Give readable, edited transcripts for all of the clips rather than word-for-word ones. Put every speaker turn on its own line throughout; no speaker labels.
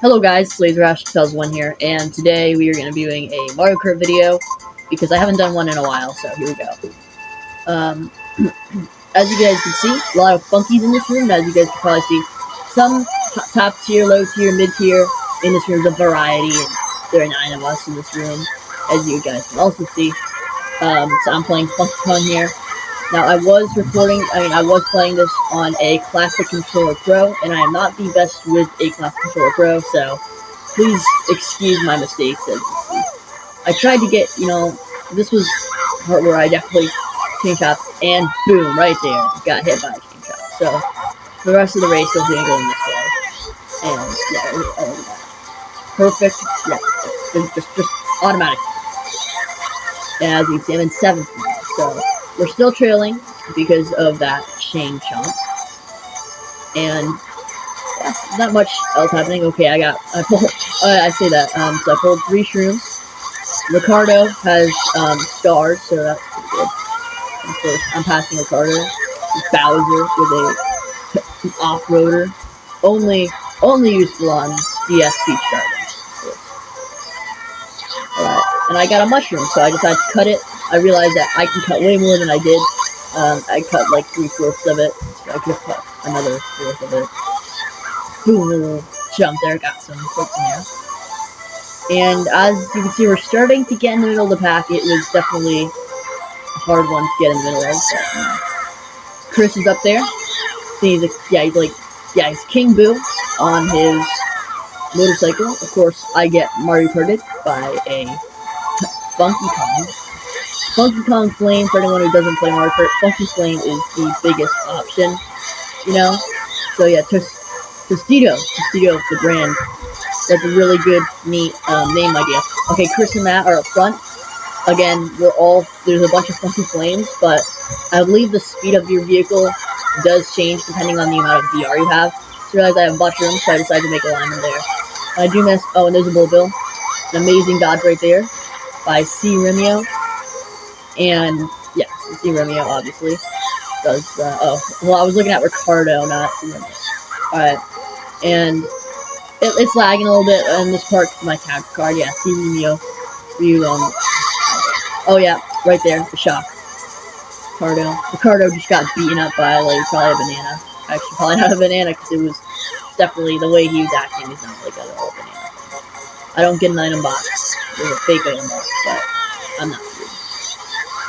Hello guys, SlaserAsh2001 here, and today we are going to be doing a Mario Kart video, because I haven't done one in a while, so here we go. As you guys can see, a lot of funkies in this room, as you guys can probably see. Some top tier, low tier, mid tier, in this room is a variety, and there are 9 of us in this room, as you guys can also see. So I'm playing Funky Kong here. Now, I was playing this on a Classic Controller Pro, and I am not the best with a Classic Controller Pro, so please excuse my mistakes, as you see. I tried to get, this was the part where I definitely chain shot, and boom, right there, got hit by a chain shot. So, for the rest of the race, I was going to go in this way. And, yeah, look at that. Perfect, yeah, just automatic. And as you can see, I'm in 7th now, so we're still trailing because of that chain chomp. And yeah, not much else happening. Okay, I say that. So I pulled 3 shrooms. Ricardo has stars, so that's pretty good. Of course, I'm passing Ricardo. Bowser with an off-roader. Only useful on DS Peach Gardens. Alright, and I got a mushroom, so I decided to cut it. I realized that I can cut way more than I did. I cut like 3/4 of it, so I could have cut another 1/4 of it. Boom, jump there, got some clicks in there. And as you can see, we're starting to get in the middle of the pack. It was definitely a hard one to get in the middle of. But, Chris is up there. He's King Boo on his motorcycle. Of course, I get Mario Karted by a Funky Kong. Funky Kong Flame, for anyone who doesn't play Mario Kart, Funky Flame is the biggest option, So yeah, Tostito, the brand. That's a really good, neat name idea. Okay, Chris and Matt are up front. Again, there's a bunch of Funky Flames, but I believe the speed of your vehicle does change depending on the amount of VR you have. So I realized I have mushrooms, so I decided to make a alignment there. And I do miss, and there's a Bull Bill. An amazing dodge right there by C. Remio. And, yeah, C. Remio, obviously, does, I was looking at Ricardo, not C. Remio. Alright, and it's lagging a little bit in this part because my capture card, yeah, C. Remio, oh yeah, right there, the shock. Ricardo just got beaten up by, probably a banana. Actually, probably not a banana, because it was definitely, the way he was acting is not like a banana. I don't get an item box. There's a fake item box, but I'm not sure.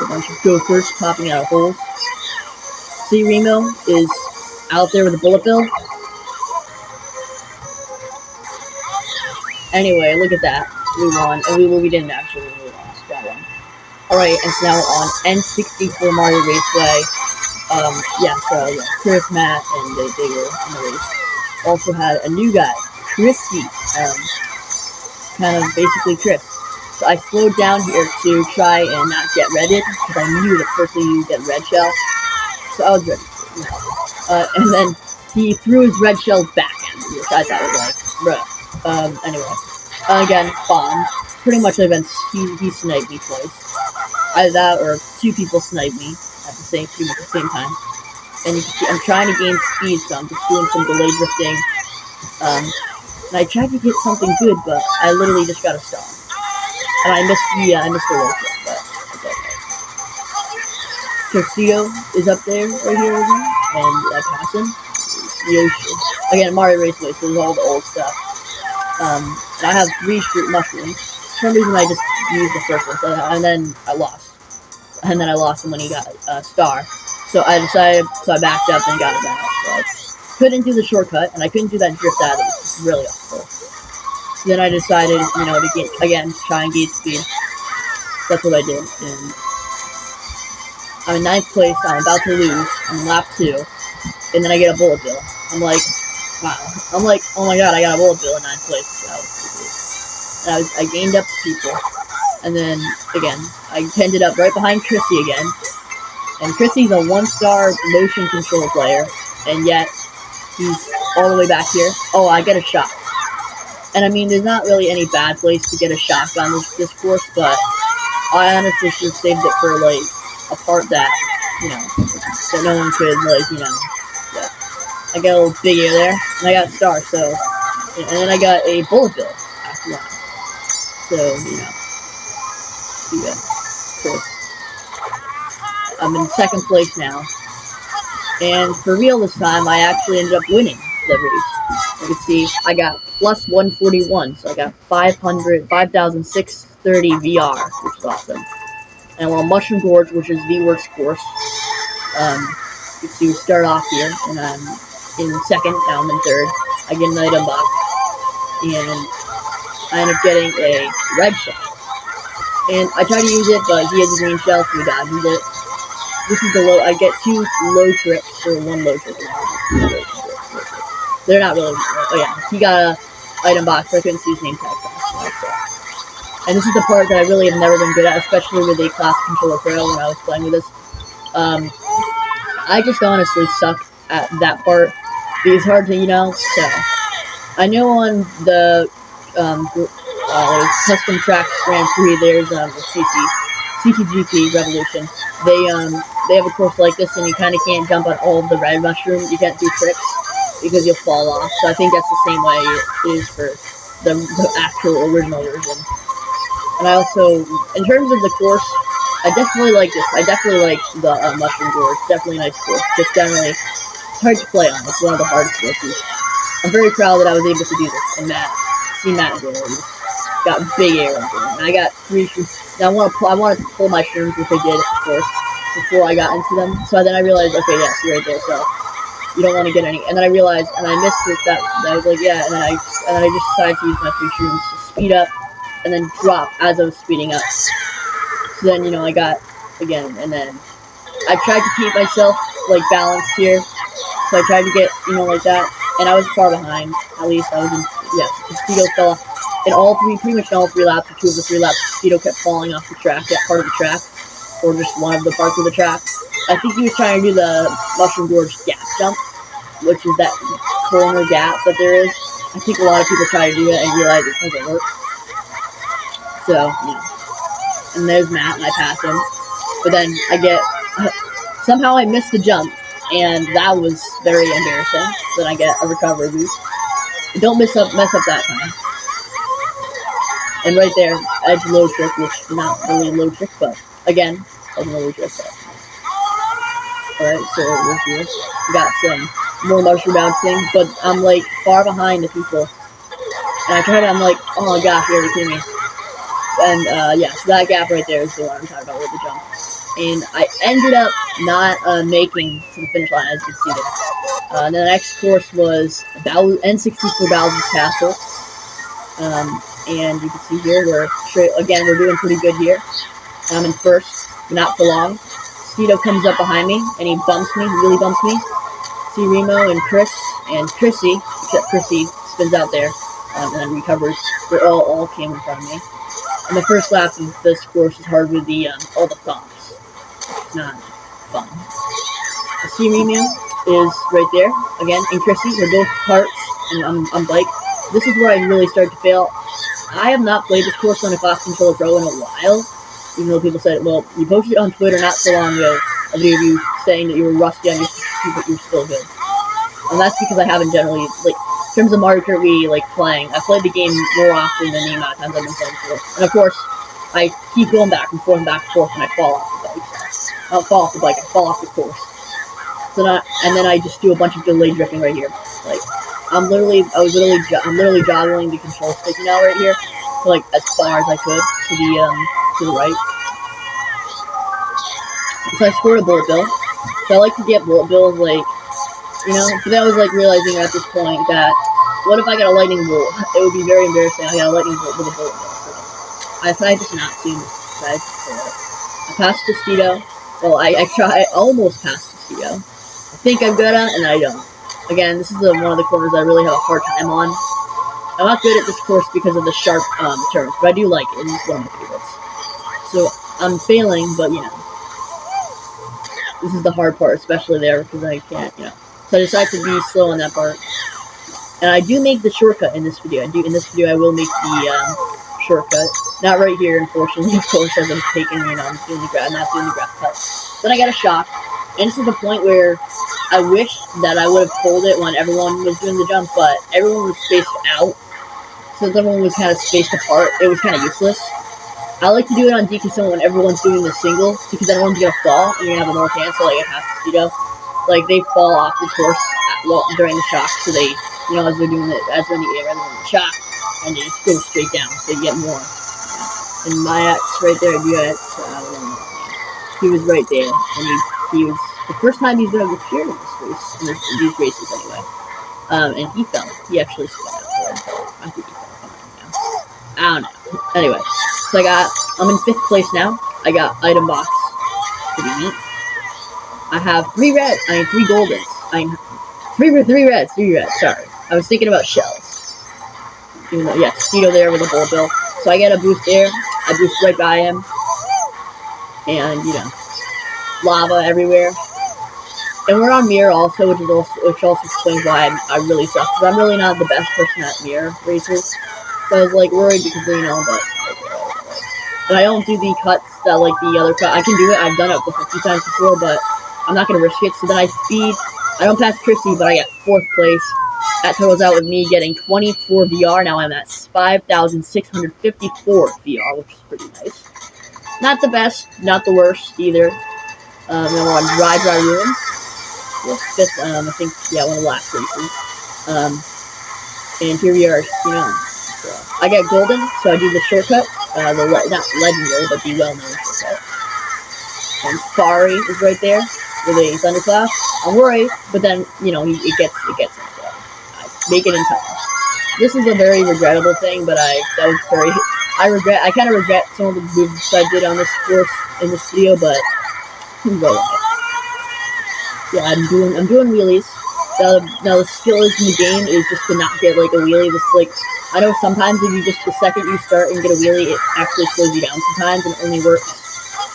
A bunch of gophers popping out of holes. C. Remo is out there with a bullet bill. Anyway, look at that. We won. And we didn't actually. We lost that one. Alright, and so now we're on N64 Mario Raceway. Chris, Matt, and the Digger in the race. Also had a new guy, Chrissy. Kind of basically Chris. So I slowed down here to try and not get redded, because I knew the first thing you get red shell. So I was ready for it. And then he threw his red shells back at me, which I thought was bruh. Anyway. Again, bombed. Pretty much he sniped me twice. Either that or 2 people sniped me at the same time. And you can see I'm trying to gain speed, so I'm just doing some delay drifting. And I tried to get something good, but I literally just got a star. And I missed the low kick, but it's okay. Tostito is up there right here again, and I pass him. Yoshi. Again, Mario Raceway, so there's all the old stuff. And I have 3 fruit mushrooms. For some reason I just used the first one, and then I lost. And then I lost him when he got a star. So I backed up and got it back. So I couldn't do the shortcut, and I couldn't do that drift out. It was really awful. So then I decided, to try and gain speed. That's what I did. And I'm in 9th place. I'm about to lose. I'm in lap 2. And then I get a bullet bill. I'm like, wow. I'm like, oh my god, I got a bullet bill in 9th place. That was pretty good. And I gained up to people. And then, again, I ended up right behind Chrissy again. And Chrissy's a 1-star motion control player. And yet, he's all the way back here. Oh, I get a shot. And I mean, there's not really any bad place to get a shotgun this course, but I honestly should have saved it for, a part that, that no one could, yeah. I got a little big air there, and I got a star, so And then I got a bullet bill after that. So, you know, Chris. I'm in second place now. And for real this time, I actually ended up winning the race. You can see I got plus 141, so I got 5,630 VR, which is awesome. And we're on Mushroom Gorge, which is the worst course. You can see we start off here, and I'm in second, now I'm in third. I get an item box, and I end up getting a red shell. And I try to use it, but he has a green shell, so he dodges it. This is the low. I get 2 low tricks, or 1 low trick. They're not really. Oh yeah, he got a item box, so I couldn't see his name tag. And this is the part that I really have never been good at, especially with a Class Controller Pro when I was playing with this. I just honestly suck at that part. It's hard to, you know. So I know on the custom track Grand Prix, there's CTGP Revolution. They have a course like this, and you kind of can't jump on all of the red mushrooms. You can't do tricks because you'll fall off. So I think that's the same way it is for the actual original version. And I also, in terms of the course, I definitely like this. I definitely like the Mushroom Gorge. Definitely a nice course. Just generally, it's hard to play on. It's one of the hardest courses. I'm very proud that I was able to do this. And Matt did it. Got big air on it. And I got 3 shrooms. Now I wanted to pull my shrooms, which I did, of course, before I got into them. So then I realized, okay, yes, you're right there. So you don't want to get any. And then I realized, and I missed it. That I was like, yeah. And then I just decided to use my 3 shrooms to speed up, and then drop as I was speeding up. So then, you know, I got again, and then I tried to keep myself like balanced here. So I tried to get, you know, like that, and I was far behind. At least I was in. Yes, the Speedo fell off in pretty much in all 3 laps, or 2 of the 3 laps. Speedo kept falling off the track, that part of the track, or just one of the parts of the track. I think he was trying to do the Mushroom Gorge gap jump, which is that corner gap that there is. I think a lot of people try to do it and realize it doesn't work. So, yeah. And there's Matt, and I pass him. But then somehow I missed the jump, and that was very embarrassing. Then I get a recovery boost. Don't mess up that time. And right there, edge low trick, which not really a low trick, but again, wasn't a low trick. Alright, so we're here. We got some more mushroom bouncing, but I'm like far behind the people. And I'm like, oh my gosh, you're kidding me. And yeah, so that gap right there is the one I'm talking about with the jump. And I ended up not making to the finish line, as you can see there. And then the next course was N64 Bowser's Castle. And you can see here, we're doing pretty good here. I'm in first, but not for long. Speedo comes up behind me, and he really bumps me. See Remo and Chris, and Chrissy, except Chrissy spins out there, and then recovers. They all came in front of me. And the first lap of this course is hard with all the thumps. It's not fun. The see Remo is right there, again, and Chrissy, we're both parts, and I'm bike. This is where I really start to fail. I have not played this course on a Class Controller Pro in a while, even though people said, well, you posted it on Twitter not so long ago, a video of you saying that you were rusty on your CPU, but you're still good. And that's because I haven't generally, like, in terms of Mario Kart Wii, like, playing, I've played the game more often than the amount of times I've been playing before. And of course, I keep going back and forth, and I fall off the bike. I don't fall off the bike, I fall off the course. And then I just do a bunch of delayed drifting right here. Like, I'm literally joggling the control stick now right here, to like as far as I could to the right. So I scored a bullet bill. So I like to get bullet bills, like, you know. But then I was like realizing at this point that what if I got a lightning bolt? It would be very embarrassing. I got a lightning bolt with a bullet bill. So I decided just not to. I passed the Speedo. Well, I almost passed the Speedo. I think I'm good at it, and I don't. Again, this is one of the corners I really have a hard time on. I'm not good at this course because of the sharp turns, but I do like it. It's one of my favorites. So I'm failing, but you know, this is the hard part, especially there because I can't, you know. So I decided to be slow on that part. And I do make the shortcut in this video. In this video, I will make the shortcut. Not right here, unfortunately, of course, as I'm taking, you know, I'm not doing the graph cut. Then I got a shock, and this is the point where I wish that I would have pulled it when everyone was doing the jump, but everyone was spaced out. Since everyone was kind of spaced apart, it was kind of useless. I like to do it on DQ when everyone's doing the single, because everyone's gonna fall, and you're gonna have a more chance, so like it has to, like they fall off the course during the shock, so they, as they're doing it, as they're in the air, rather than the shock, and they just go straight down, so you get more. And my ex right there, he was right there, and he was the first time he's been able to appear in this race, in these races anyway. And he fell. He actually spun out there. I think he fell now. I don't know. Anyway, so I'm in 5th place now. I got item box. Pretty neat. I have 3 goldens. 3 reds, sorry. I was thinking about shells. Even though, Tito there with a bullet bill. So I get a boost there. I boost right by him. And, lava everywhere. And we're on mirror also, which also explains why I really suck. Because I'm really not the best person at mirror races. So I was like worried because but I don't do the cuts that like the other cut. I can do it. I've done it a few times before, but I'm not gonna risk it. So then I speed. I don't pass Chrissy, but I get 4th place. That totals out with me getting 24 VR. Now I'm at 5,654 VR, which is pretty nice. Not the best, not the worst either. Then we're on Dry Ruins. Fifth, I think, one of the last races. And here we are, so I get golden, so I do the shortcut, not legendary, but the well-known shortcut. And Safari is right there with a thundercloud. I'm worried, but then, it gets him, so I make it in time. This is a very regrettable thing, but I kind of regret some of the moves I did on this course in this video, but yeah, I'm doing wheelies. Now the skill in the game is just to not get like a wheelie. I know sometimes if you just the second you start and get a wheelie, it actually slows you down sometimes, and it only works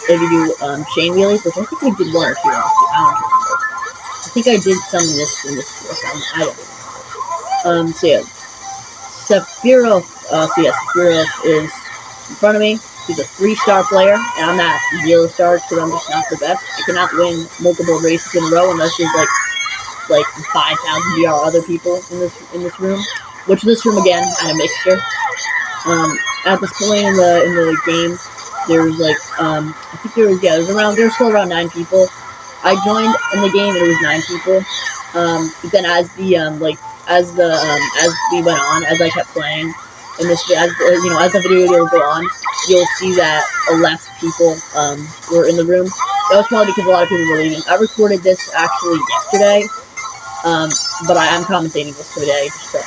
if you do chain wheelies, which I think I did 1 or 2. I don't remember. I think I did some in this course. I don't know. So yeah, Sephiroth. Sephiroth is in front of me. He's a 3-star player, and I'm at 0 stars because I'm just not the best. I cannot win multiple races in a row unless there's like 5,000 VR other people in this room. Which this room again had a mixture. At this point in the game, there's I think there's still around 9 people. I joined in the game and it was 9 people. But then as we went on, as I kept playing, and as the video will go on, you'll see that less people were in the room. That was probably because a lot of people were leaving. I recorded this actually yesterday, but I'm commentating this today just to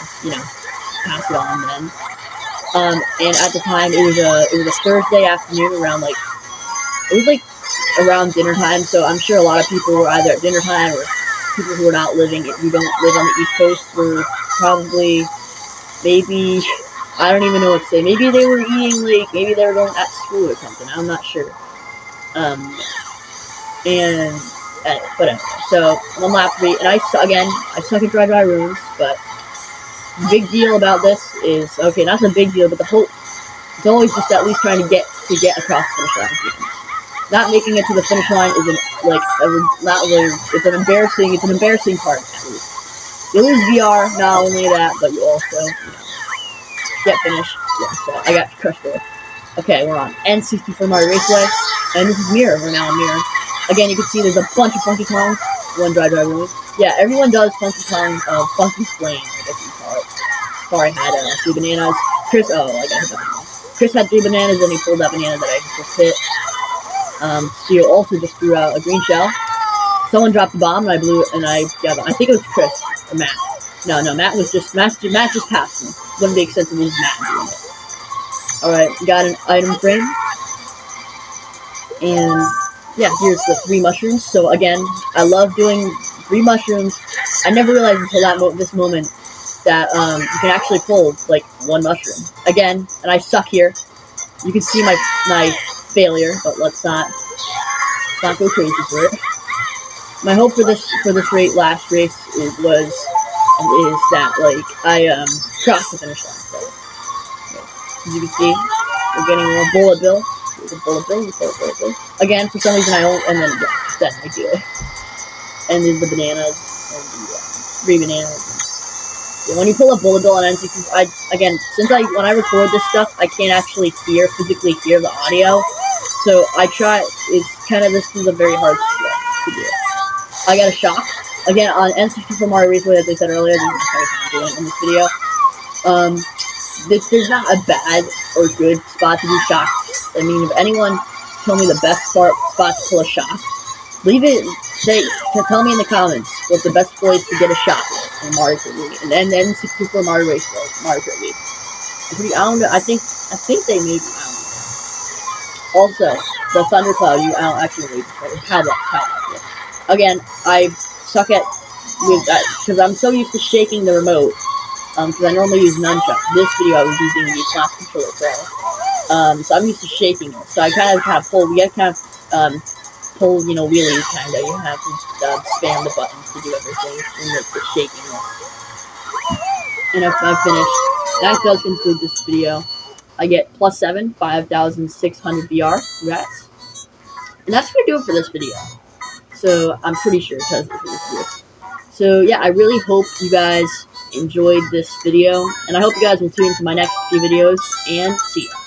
pass it on then. And at the time it was a Thursday afternoon around around dinner time. So I'm sure a lot of people were either at dinner time or people who don't live on the East Coast were probably tapi I don't even know what to say. Maybe they were eating maybe they were going at school or something. I'm not sure. But anyway, so one lap 3, and I suck at dry ruins, but the big deal about this is, okay, not the big deal, but the hope, it's always just at least trying to get across the finish line. Not making it to the finish line isn't, it's an embarrassing part, at least. You lose VR, not only that, but you also, get finished. Yeah, so I got crushed there. Okay, we're on N64 Mario Raceway, and this is Mirror. We're now on Mirror. Again, you can see there's a bunch of Funky Kongs. One dry ruins. Yeah, everyone does Funky Kong, Funky Flame, I guess you call it. Sorry, I had 3 bananas. Chris had 3 bananas, and he pulled that banana that I just hit. Steel also just threw out a green shell. Someone dropped the bomb, and I blew it, and I think it was Chris or Matt. No, Matt just passed me. Wouldn't make sense if it was Matt doing it. Alright, got an item frame. And yeah, here's the 3 mushrooms. So again, I love doing 3 mushrooms. I never realized until this moment that you can actually pull 1 mushroom. Again, and I suck here. You can see my failure, but let's not go crazy for it. My hope for this last race is that I crossed the finish line. So as you can see, we're getting a bullet bill. There's a bullet bill. Again, for some reason I don't, and then I do it. and there's the bananas, and the 3 bananas. And when you pull a bullet bill on N64, again, since when I record this stuff, I can't actually physically hear the audio, so I try, this is a very hard skill to do. I got a shock. Again, on N64 Mario Replay, as I said earlier, this is the second time doing it in this video. There's not a bad or good spot to do shocks. I mean, if anyone tell me the best spot to pull a shock, tell me in the comments what the best place to get a shock is in Mario Kart Wii, and then N64 Mario Raceway, Mario Kart Wii. I don't know. I think they made. Also, the thundercloud. I don't actually need how that. Again, I suck with that because I'm so used to shaking the remote. Because I normally use nunchuck. This video I was using the Class Controller Pro. So I'm used to shaking it. So I kind of pull. We kind of pull, wheelies kind of. You have to spam the buttons to do everything in the shaking. And if I finished, that does conclude this video. I get +7, 5,600 VR. Congrats. And that's gonna do it for this video. So I'm pretty sure it does it for this video. So yeah, I really hope you guys enjoyed this video, and I hope you guys will tune into my next few videos, and see ya.